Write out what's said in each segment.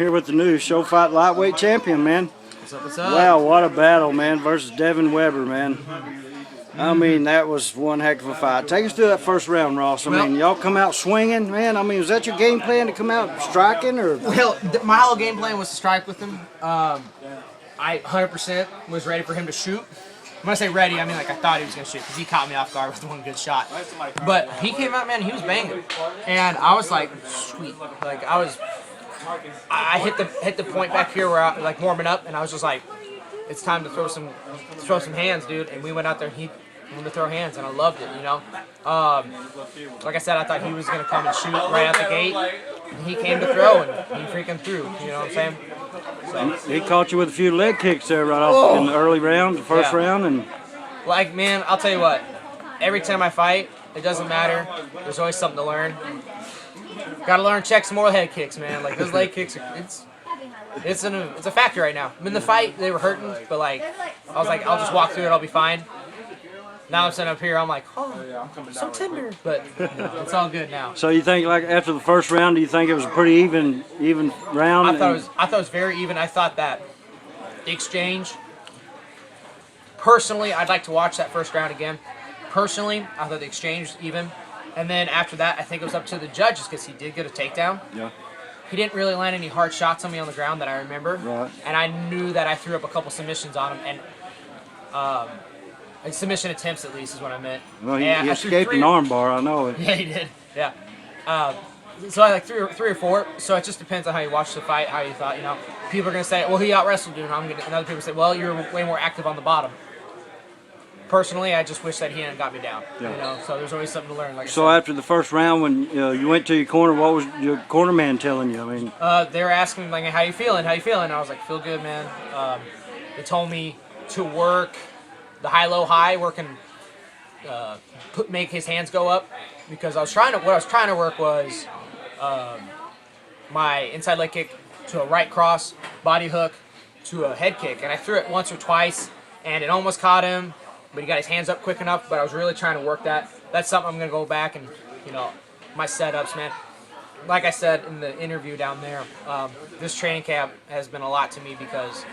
here with the new ShoFIGHT lightweight champion, man. What's up, what's up? Wow, what a battle, man, versus Devin Weber, man. I mean, that was one heck of a fight. Take us through that first round, Ross. I mean, y'all come out swinging, man. I mean, was that your game plan to come out striking, or? Well, my whole game plan was to strike with him. I 100% was ready for him to shoot. When I say ready, I mean like I thought he was going to shoot because he caught me off guard with one good shot. But he came out, man, he was banging. And I was like, sweet. Like, I hit the point back here where I like warming up, and I was just like, it's time to throw some hands, dude. And we went out there, and he wanted to throw hands, and I loved it, you know. Like I said, I thought he was going to come and shoot right out the gate. And he came to throw, and he freaking threw, you know what I'm saying? So. He caught you with a few leg kicks there right off in the early round, the first round. And like, man, I'll tell you what, every time I fight, it doesn't matter. There's always something to learn. Gotta learn check some more head kicks, man. Like, those leg kicks, it's a factor right now. I mean, the fight, they were hurting, but like, I was like, I'll just walk through it, I'll be fine. Now I'm sitting up here, I'm like, oh, so tender, but it's all good now. So you think, like, after the first round, do you think it was a pretty even round? I thought it was very even. I thought that the exchange. Personally, I'd like to watch that first round again. Personally, I thought the exchange was even, and then after that, I think it was up to the judges because he did get a takedown. Yeah. He didn't really land any hard shots on me on the ground that I remember, right. And I knew that I threw up a couple submissions on him, and submission attempts, at least, is what I meant. Well, he escaped an arm bar, I know it. Yeah, he did. Yeah. So I like three or four. So it just depends on how you watch the fight, how you thought. You know, people are gonna say, "Well, he out wrestled you," and other people say, "Well, you're way more active on the bottom." Personally, I just wish that he hadn't got me down. Yeah. You know, so there's always something to learn. Like so, after the first round, when you went to your corner, what was your corner man telling you? I mean, they were asking me like, "How you feeling? How you feeling?" I was like, "Feel good, man." They told me to work the high-low high, working, make his hands go up, because what I was trying to work was my inside leg kick to a right cross, body hook to a head kick, and I threw it once or twice, and it almost caught him, but he got his hands up quick enough. But I was really trying to work that. That's something I'm gonna go back and, you know, my setups, man. Like I said in the interview down there, this training camp has been a lot to me because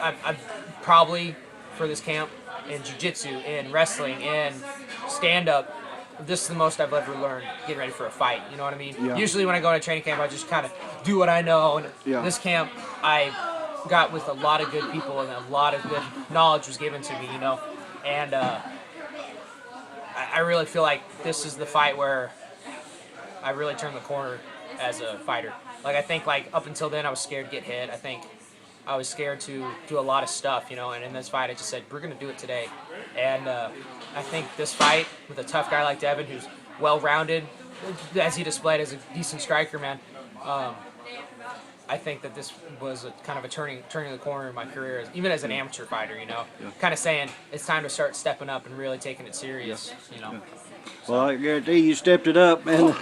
I've probably for this camp in jiu-jitsu, in wrestling, in stand-up, this is the most I've ever learned getting ready for a fight. You know what I mean? Yeah. Usually when I go to training camp, I just kind of do what I know. And this camp, I got with a lot of good people, and a lot of good knowledge was given to me, you know. And I really feel like this is the fight where I really turned the corner as a fighter. Like, I think, like, up until then, I was scared to get hit. I think I was scared to do a lot of stuff, you know, and in this fight I just said, we're going to do it today. And I think this fight with a tough guy like Devin, who's well-rounded, as he displayed as a decent striker, man, I think that this was kind of a turning the corner in my career, even as an amateur fighter, you know, kind of saying it's time to start stepping up and really taking it serious, you know. Well, I guarantee you stepped it up, man,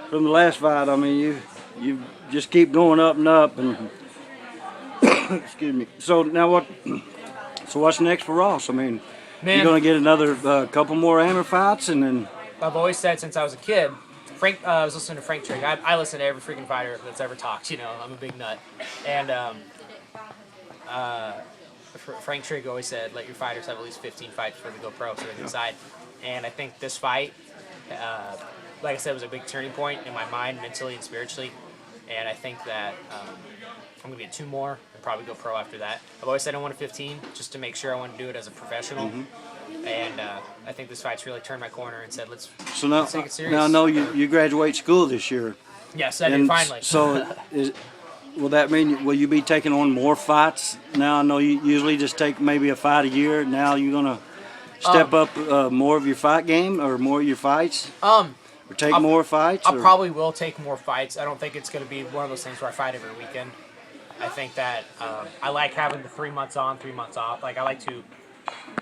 from the last fight. I mean, you just keep going up and up, and excuse me. So now what's next for Ross? I mean, man, you're gonna get another couple more amateur fights, and then I've always said since I was a kid. I was listening to Frank Trigg. I listen to every freaking fighter that's ever talked. You know, I'm a big nut. And Frank Trigg always said, "Let your fighters have at least 15 fights before they go pro, so they can decide." And I think this fight, like I said, was a big turning point in my mind, mentally and spiritually. And I think that I'm gonna get 2 more and probably go pro after that. I've always said I wanted 15, just to make sure I want to do it as a professional. And I think this fight's really turned my corner and said, let's take it serious. Now I know you graduate school this year. Yes, I did, finally. So will that mean, will you be taking on more fights now? I know you usually just take maybe a fight a year. Now you're going to step up more of your fight game, or more of your fights? Or take more fights? I probably will take more fights. I don't think it's going to be one of those things where I fight every weekend. I think that I like having the 3 months on, 3 months off. Like, I like to...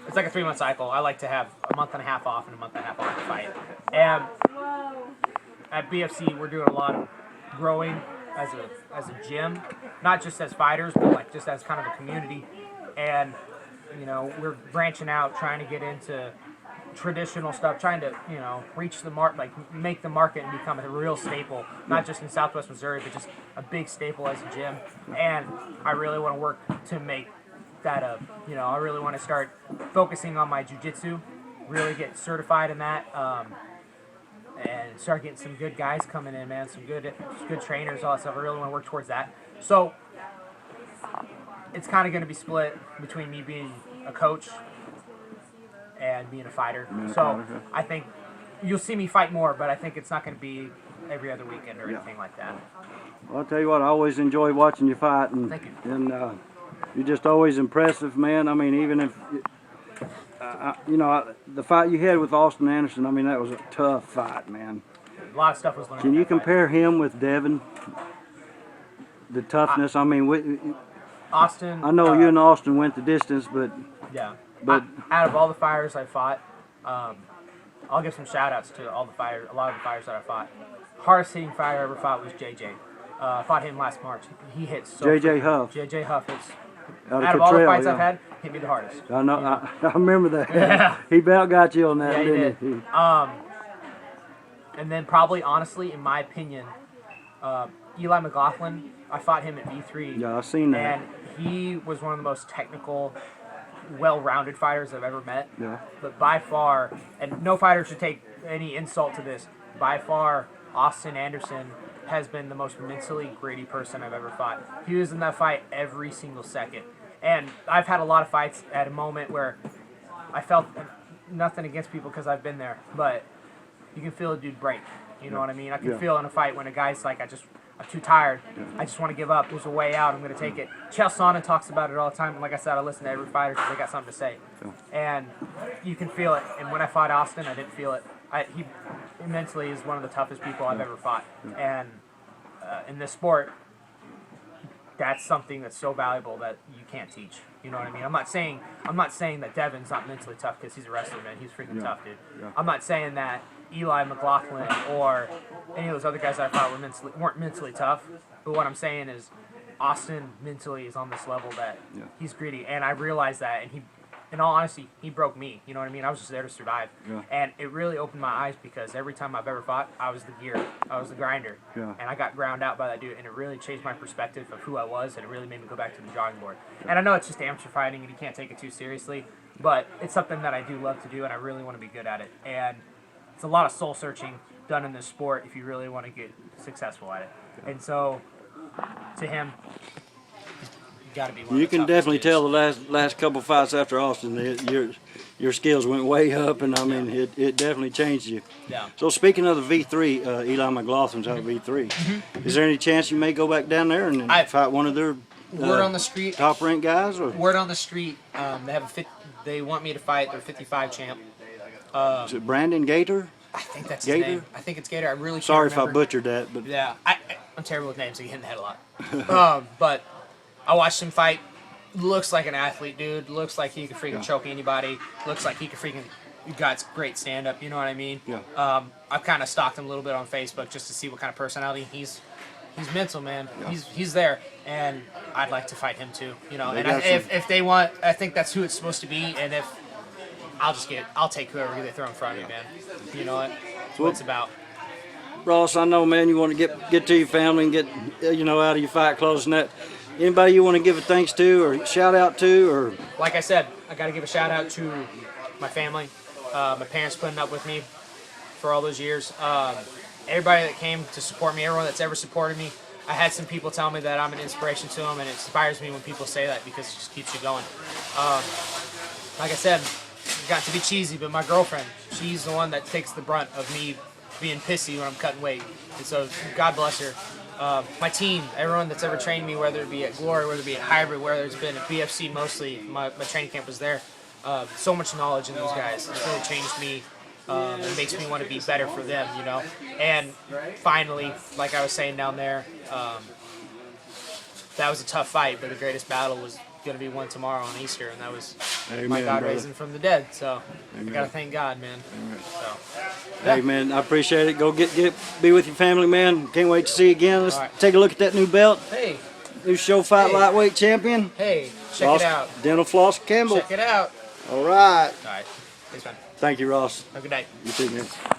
It's like a 3-month cycle. I like to have a month and a half off and a month and a half on to fight. And at BFC, we're doing a lot of growing as a gym, not just as fighters, but like just as kind of a community. And you know, we're branching out, trying to get into traditional stuff, trying to, you know, reach the mark, like make the market and become a real staple, not just in Southwest Missouri, but just a big staple as a gym. And I really want to work to make that a, you know, I really want to start focusing on my jiu-jitsu, really get certified in that, and start getting some good guys coming in, man, some good trainers, all that stuff. I really want to work towards that. So it's kind of going to be split between me being a coach and being a fighter. So I think you'll see me fight more, but I think it's not going to be every other weekend or anything like that. Well, I'll tell you what, I always enjoy watching you fight, and Thank you. And you're just always impressive, man. I mean, even if you know the fight you had with Austin Anderson, I mean that was a tough fight, man. A lot of stuff was learned. Can you compare him with Devin? The toughness. I mean, Austin. I know you and Austin went the distance, but yeah. But out of all the fighters I fought, I'll give some shout outs to all the fighters, a lot of the fighters that I fought. Hardest hitting fighter I ever fought was JJ. I fought him last March. He hits so JJ Huff. JJ Huff hits. Out of all the fights I've had, hit me the hardest. I know. You know? I remember that. Yeah. He about got you on that, Yeah, he didn't did. he? And then probably, honestly, in my opinion, Eli McLaughlin. I fought him at V3. Yeah, I've seen that. And he was one of the most technical, well-rounded fighters I've ever met. Yeah. But by far, and no fighter should take any insult to this, by far, Austin Anderson has been the most mentally gritty person I've ever fought. He was in that fight every single second. And I've had a lot of fights at a moment where I felt nothing against people because I've been there, but you can feel a dude break. You know what I mean? I can feel in a fight when a guy's like, I'm too tired. I just want to give up. There's a way out. I'm going to take it. Chael Sonnen talks about it all the time. And like I said, I listen to every fighter because they got something to say. And you can feel it. And when I fought Austin, I didn't feel it. He mentally is one of the toughest people I've ever fought. And in this sport, that's something that's so valuable that you can't teach. You know what I mean? I'm not saying that Devin's not mentally tough because he's a wrestler, man. He's freaking tough, dude. I'm not saying that Eli McLaughlin or any of those other guys I fought weren't mentally tough. But what I'm saying is Austin mentally is on this level that he's gritty, and I realized that. And he, in all honesty, he broke me. You know what I mean? I was just there to survive, and it really opened my eyes because every time I've ever fought, I was the gear, I was the grinder, and I got ground out by that dude, and it really changed my perspective of who I was, and it really made me go back to the drawing board. And I know it's just amateur fighting, and you can't take it too seriously, but it's something that I do love to do, and I really want to be good at it. And it's a lot of soul searching done in this sport if you really want to get successful at it. And so, to him, you got to be one. You of the can definitely dudes. tell the last couple fights after Austin, your skills went way up, and I mean it definitely changed you. Yeah. So speaking of the V3, Eli McLaughlin's out of V3. Is there any chance you may go back down there and fight one of their word on the street? Top ranked guys? Or? Word on the street. They want me to fight their 55 champ. Is it Brandon Gator? I think that's Gator? his name. I think it's Gator. I really can't Sorry remember. if I butchered that, but Yeah, I'm terrible with names. I get hit in the head a lot. But I watched him fight. Looks like an athlete, dude. Looks like he could freaking choke anybody. Looks like he could freaking got great stand up. You know what I mean? Yeah. I've kind of stalked him a little bit on Facebook just to see what kind of personality he's mental, man. Yeah. He's there, and I'd like to fight him too. You know, and if they want, I think that's who it's supposed to be. And if I'll take whoever they throw in front of me, man. You know what? That's what it's about. Ross, I know, man, you want to get to your family and get out of your fight clothes and that. Anybody you want to give a thanks to or shout out to, or like I said, I got to give a shout out to my family, my parents putting up with me for all those years. Everybody that came to support me, everyone that's ever supported me. I had some people tell me that I'm an inspiration to them, and it inspires me when people say that because it just keeps you going. Like I said, it got to be cheesy, but my girlfriend, she's the one that takes the brunt of me being pissy when I'm cutting weight. And so God bless her. My team, everyone that's ever trained me, whether it be at Glory, whether it be at Hybrid, whether it's been at BFC mostly, my training camp was there. So much knowledge in those guys. It's really changed me. It makes me want to be better for them, you know. And finally, like I was saying down there, that was a tough fight, but the greatest battle was going to be won tomorrow on Easter, and that was my God raising from the dead. So I got to thank God, man. So, hey, man, I appreciate it. Go be with your family, man. Can't wait to see you again. Let's take a look at that new belt. Hey. New ShoFIGHT lightweight champion. Hey, check it out. Dental Floss Campbell. Check it out. All right. All right. Thanks, man. Thank you, Ross. Have a good night. You too, man.